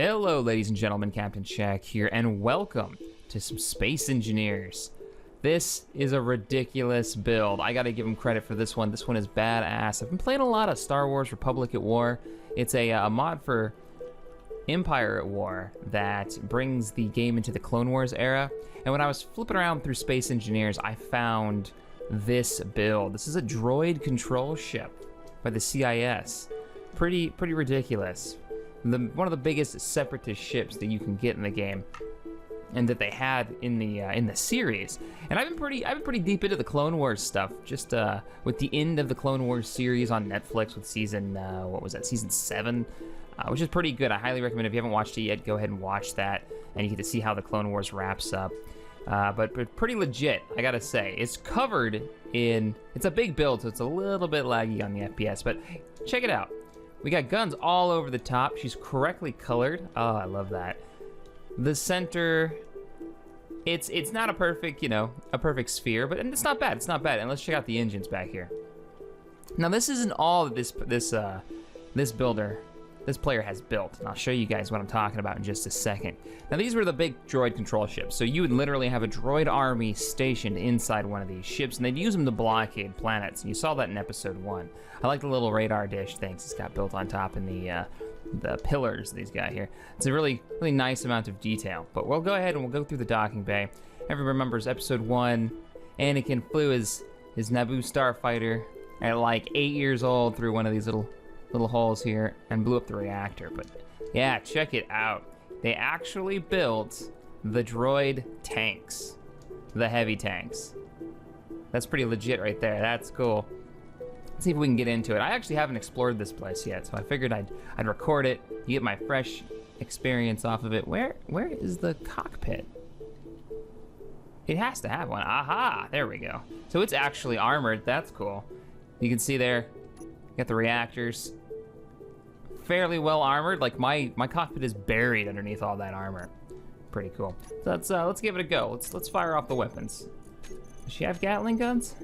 Hello, ladies and gentlemen, Captain Shaq here, and welcome to some Space Engineers. This is a ridiculous build. I gotta give them credit for this one. This one is badass. I've been playing a lot of Star Wars Republic at War. It's a mod for Empire at War that brings the game into the Clone Wars era. And when I was flipping around through Space Engineers, I found this build. This is a droid control ship by the CIS. Pretty ridiculous. One of the biggest separatist ships that you can get in the game, and that they had in the series. And I've been pretty deep into the Clone Wars stuff. Just with the end of the Clone Wars series on Netflix with season what was that? Season 7, which is pretty good. I highly recommend if you haven't watched it yet, go ahead and watch that, and you get to see how the Clone Wars wraps up. But pretty legit, I gotta say. It's covered in. It's a big build, so it's a little bit laggy on the FPS. But check it out. We got guns all over the top. She's correctly colored. Oh, I love that. The center, it's not a perfect, a perfect sphere, but it's not bad. It's not bad. And let's check out the engines back here. Now, this isn't all that this player has built, and I'll show you guys what I'm talking about in just a second. Now, these were the big droid control ships, so you would literally have a droid army stationed inside one of these ships, and they'd use them to blockade planets, and you saw that in episode 1. I like the little radar dish things it's got built on top and the pillars that he's got here. It's a really nice amount of detail, but we'll go ahead and we'll go through the docking bay. Everyone remembers episode 1, Anakin flew his Naboo starfighter at like 8 years old through one of these little holes here and blew up the reactor. But yeah, check it out. They actually built the droid tanks, the heavy tanks. That's pretty legit right there. That's cool. Let's see if we can get into it. I actually haven't explored this place yet, so I figured I'd record it. You get my fresh experience off of it. Where is the cockpit? It has to have one. Aha, there we go. So it's actually armored. That's cool. You can see there, got the reactors. Fairly well armored. Like my cockpit is buried underneath all that armor. Pretty cool. So let's give it a go. Let's fire off the weapons. Does she have Gatling guns?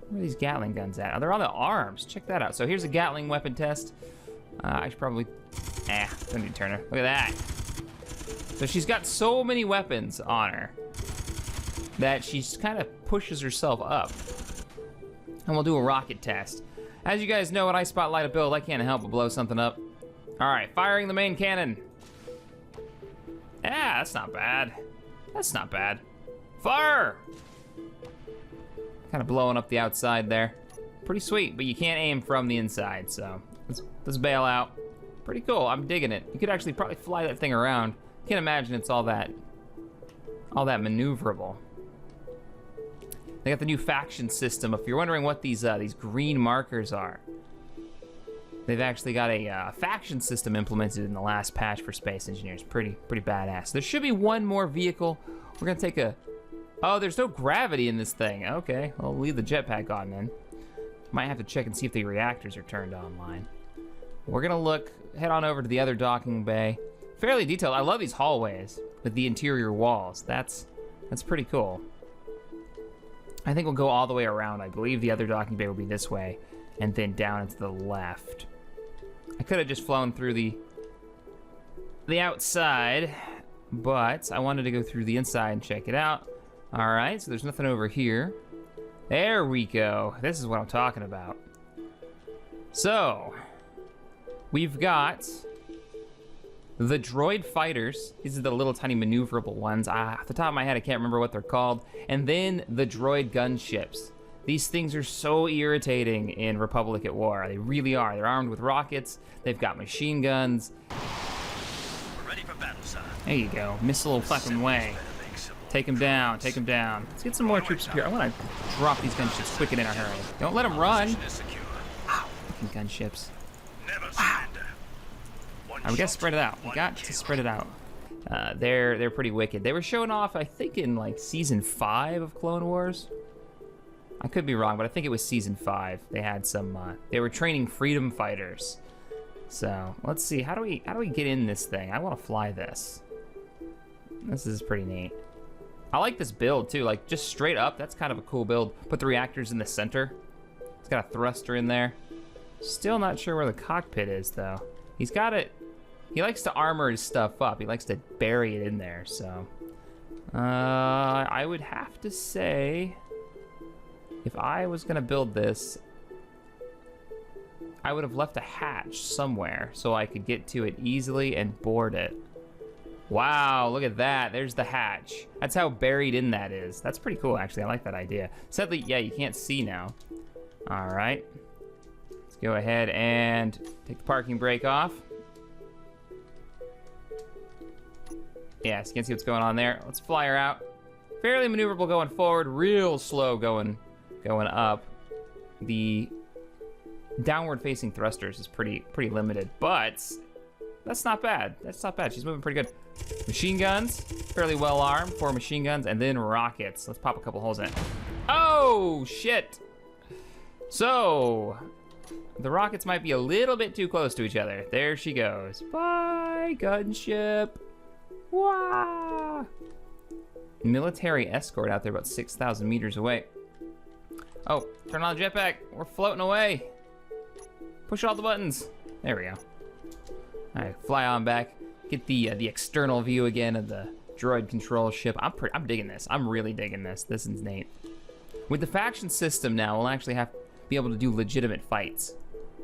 Where are these Gatling guns at? Oh, they're on the arms. Check that out. So here's a Gatling weapon test. I should probably, don't need to turn her. Look at that. So she's got so many weapons on her that she kind of pushes herself up. And we'll do a rocket test. As you guys know, when I spotlight a build, I can't help but blow something up. All right, firing the main cannon. Yeah, that's not bad. That's not bad. Fire! Kind of blowing up the outside there. Pretty sweet, but you can't aim from the inside, so let's bail out. Pretty cool, I'm digging it. You could actually probably fly that thing around. Can't imagine it's all that maneuverable. They got the new faction system. If you're wondering what these green markers are, they've actually got a faction system implemented in the last patch for Space Engineers. Pretty badass. There should be one more vehicle. We're gonna take a. Oh, there's no gravity in this thing. Okay, I'll leave the jetpack on then. Might have to check and see if the reactors are turned online. We're gonna head on over to the other docking bay. Fairly detailed. I love these hallways with the interior walls. That's pretty cool. I think we'll go all the way around. I believe the other docking bay will be this way, and then down and to the left. I could have just flown through the outside, but I wanted to go through the inside and check it out. All right, so there's nothing over here. There we go. This is what I'm talking about. So, we've got the Droid Fighters. These are the little tiny maneuverable ones. Off the top of my head, I can't remember what they're called. And then the Droid Gunships. These things are so irritating in Republic at War. They really are. They're armed with rockets. They've got machine guns. We're ready for battle, sir. There you go. Missile fucking way. Take him down. Take him down. Let's get some more troops up here. I want to drop these gunships quick and in a hurry. Don't let them run. Wow. Fucking gunships. Wow. We gotta spread it out. We got to spread it out. They're pretty wicked. They were showing off, I think, in like season 5 of Clone Wars. I could be wrong, but I think it was season 5. They had some. They were training freedom fighters. So let's see. How do we get in this thing? I want to fly this. This is pretty neat. I like this build too. Like just straight up. That's kind of a cool build. Put the reactors in the center. It's got a thruster in there. Still not sure where the cockpit is though. He's got it He likes to armor his stuff up. He likes to bury it in there, so. I would have to say, if I was gonna build this, I would have left a hatch somewhere so I could get to it easily and board it. Wow, look at that. There's the hatch. That's how buried in that is. That's pretty cool, actually. I like that idea. Sadly, yeah, you can't see now. All right. Let's go ahead and take the parking brake off. Yeah, so you can see what's going on there. Let's fly her out. Fairly maneuverable going forward, real slow going up. The downward facing thrusters is pretty limited, but that's not bad. That's not bad. She's moving pretty good. Machine guns, fairly well armed. 4 machine guns, and then rockets. Let's pop a couple holes in it. Oh, shit. So, the rockets might be a little bit too close to each other. There she goes. Bye, gunship. Wow. Military escort out there about 6,000 meters away. Oh, turn on the jetpack. We're floating away. Push all the buttons. There we go. All right, fly on back. Get the external view again of the droid control ship. I'm digging this. I'm really digging this. This is neat. With the faction system now, we'll actually be able to do legitimate fights,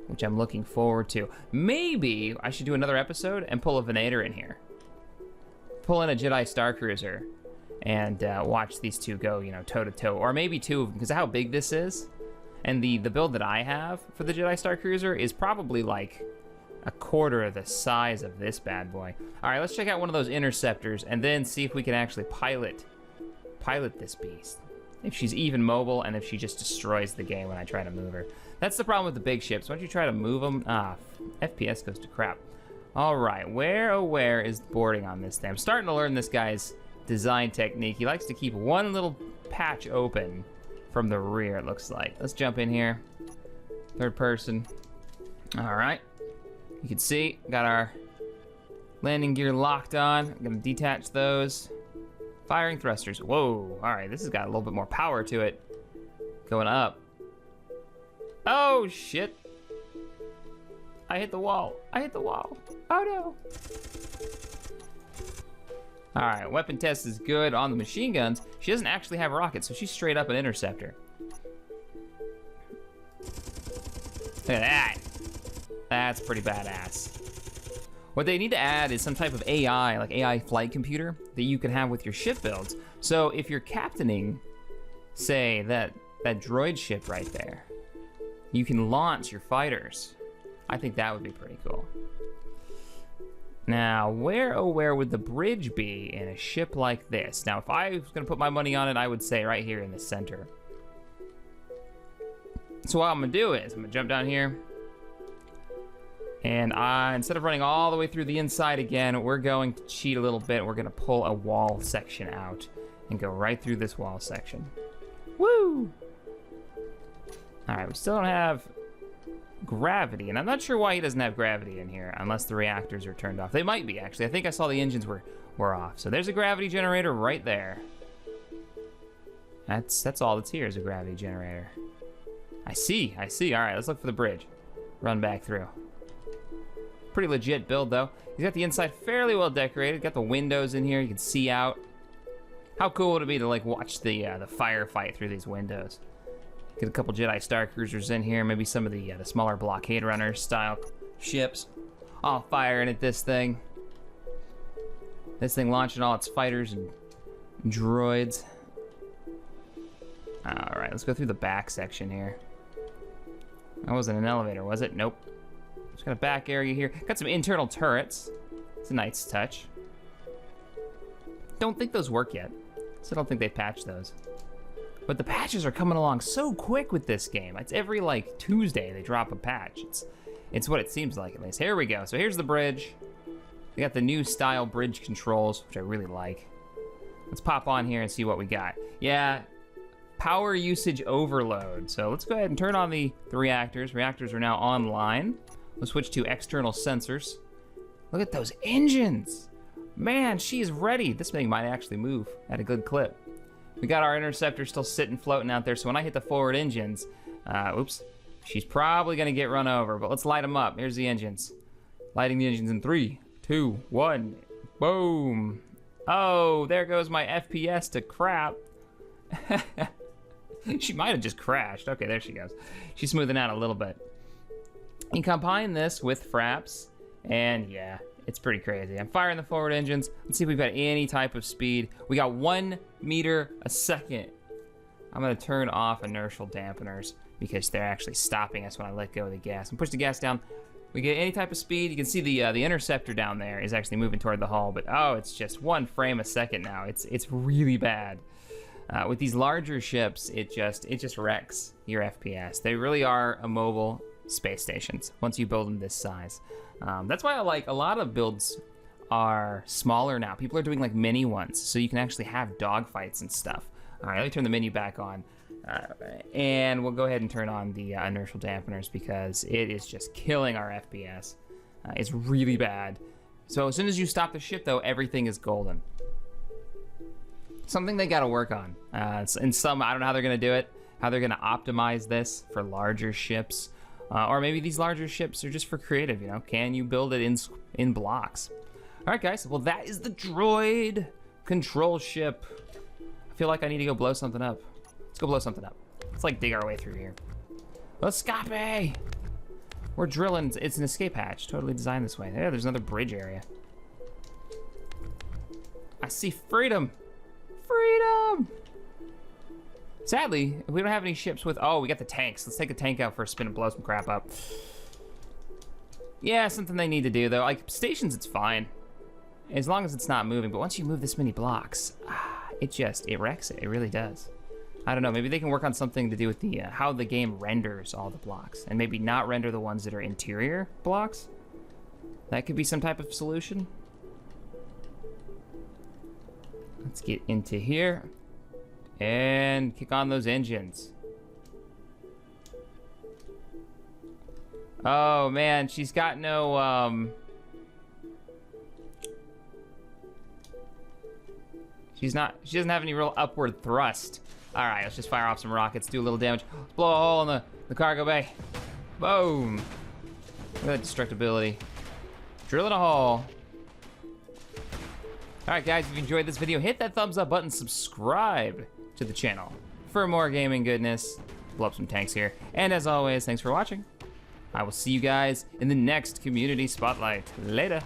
which I'm looking forward to. Maybe I should do another episode and pull a Venator in here. Pull in a Jedi Star Cruiser and watch these two go, you know, toe to toe, or maybe 2 of them, because of how big this is. And the build that I have for the Jedi Star Cruiser is probably like a quarter of the size of this bad boy. All right, let's check out one of those interceptors and then see if we can actually pilot this beast. If she's even mobile and if she just destroys the game when I try to move her. That's the problem with the big ships. Once you try to move them, FPS goes to crap. All right, where is boarding on this thing? I'm starting to learn this guy's design technique. He likes to keep one little patch open from the rear, it looks like. Let's jump in here. Third person. All right. You can see, got our landing gear locked on. I'm gonna detach those. Firing thrusters. Whoa, all right, this has got a little bit more power to it. Going up. Oh, shit. I hit the wall. I hit the wall. Oh, no. All right, weapon test is good on the machine guns. She doesn't actually have rockets, so she's straight up an interceptor. Look at that. That's pretty badass. What they need to add is some type of AI, like AI flight computer, that you can have with your ship builds. So if you're captaining, say, that droid ship right there, you can launch your fighters. I think that would be pretty cool. Now, where would the bridge be in a ship like this? Now, if I was gonna put my money on it, I would say right here in the center. So what I'm gonna do is, I'm gonna jump down here, and instead of running all the way through the inside again, we're going to cheat a little bit. We're gonna pull a wall section out and go right through this wall section. Woo! All right, we still don't have gravity, and I'm not sure why he doesn't have gravity in here unless the reactors are turned off. They might be, actually. I think I saw the engines were off. So there's a gravity generator right there. That's all that's here is a gravity generator. I see. All right, let's look for the bridge. Run back through. Pretty legit build, though. He's got the inside fairly well decorated. Got the windows in here. You can see out. How cool would it be to like watch the firefight through these windows? Get a couple Jedi Star Cruisers in here. Maybe some of the smaller blockade runners style ships. All firing at this thing. This thing launching all its fighters and droids. All right, let's go through the back section here. That wasn't an elevator, was it? Nope. Just got a back area here. Got some internal turrets. It's a nice touch. Don't think those work yet. So I don't think they patched those. But the patches are coming along so quick with this game. It's every like Tuesday they drop a patch. It's what it seems like, at least. Here we go. So here's the bridge. We got the new style bridge controls, which I really like. Let's pop on here and see what we got. Yeah, power usage overload. So let's go ahead and turn on the reactors. Reactors are now online. We'll switch to external sensors. Look at those engines. Man, she is ready. This thing might actually move at a good clip. We got our interceptor still sitting, floating out there. So when I hit the forward engines, oops, she's probably gonna get run over, but let's light them up. Here's the engines. Lighting the engines in 3, 2, 1, boom. Oh, there goes my FPS to crap. She might have just crashed. Okay, there she goes. She's smoothing out a little bit. You combine this with fraps, and yeah, it's pretty crazy. I'm firing the forward engines. Let's see if we've got any type of speed. We got 1 meter a second. I'm gonna turn off inertial dampeners because they're actually stopping us when I let go of the gas. And push the gas down. We get any type of speed. You can see the interceptor down there is actually moving toward the hull, but oh, it's just 1 frame a second now. It's really bad. With these larger ships, it just wrecks your FPS. They really are immobile space stations once you build them this size. That's why I like a lot of builds are smaller now. People are doing like mini ones, so you can actually have dogfights and stuff. All right, let me turn the menu back on. And we'll go ahead and turn on the inertial dampeners because it is just killing our FPS. It's really bad. So as soon as you stop the ship, though, everything is golden. Something they got to work on. And some, I don't know how they're going to do it, how they're going to optimize this for larger ships. Or maybe these larger ships are just for creative, you know? Can you build it in blocks? All right, guys. Well, that is the droid control ship. I feel like I need to go blow something up. Let's go blow something up. Let's like dig our way through here. Escape! We're drilling. It's an escape hatch. Totally designed this way. Yeah, there's another bridge area. I see freedom. Freedom! Sadly, we don't have any ships with... Oh, we got the tanks. Let's take the tank out for a spin and blow some crap up. Yeah, something they need to do, though. Like, stations, it's fine. As long as it's not moving. But once you move this many blocks, it wrecks it. It really does. I don't know. Maybe they can work on something to do with the how the game renders all the blocks. And maybe not render the ones that are interior blocks. That could be some type of solution. Let's get into here and kick on those engines. Oh man, she's got no she doesn't have any real upward thrust. All right, let's just fire off some rockets, do a little damage. Let's blow a hole in the cargo bay. Boom. Look at that destructibility. Drilling a hole. All right, guys, if you enjoyed this video, hit that thumbs up button, subscribe to the channel for more gaming goodness. Blow up some tanks here. And as always, thanks for watching. I will see you guys in the next Community Spotlight. Later.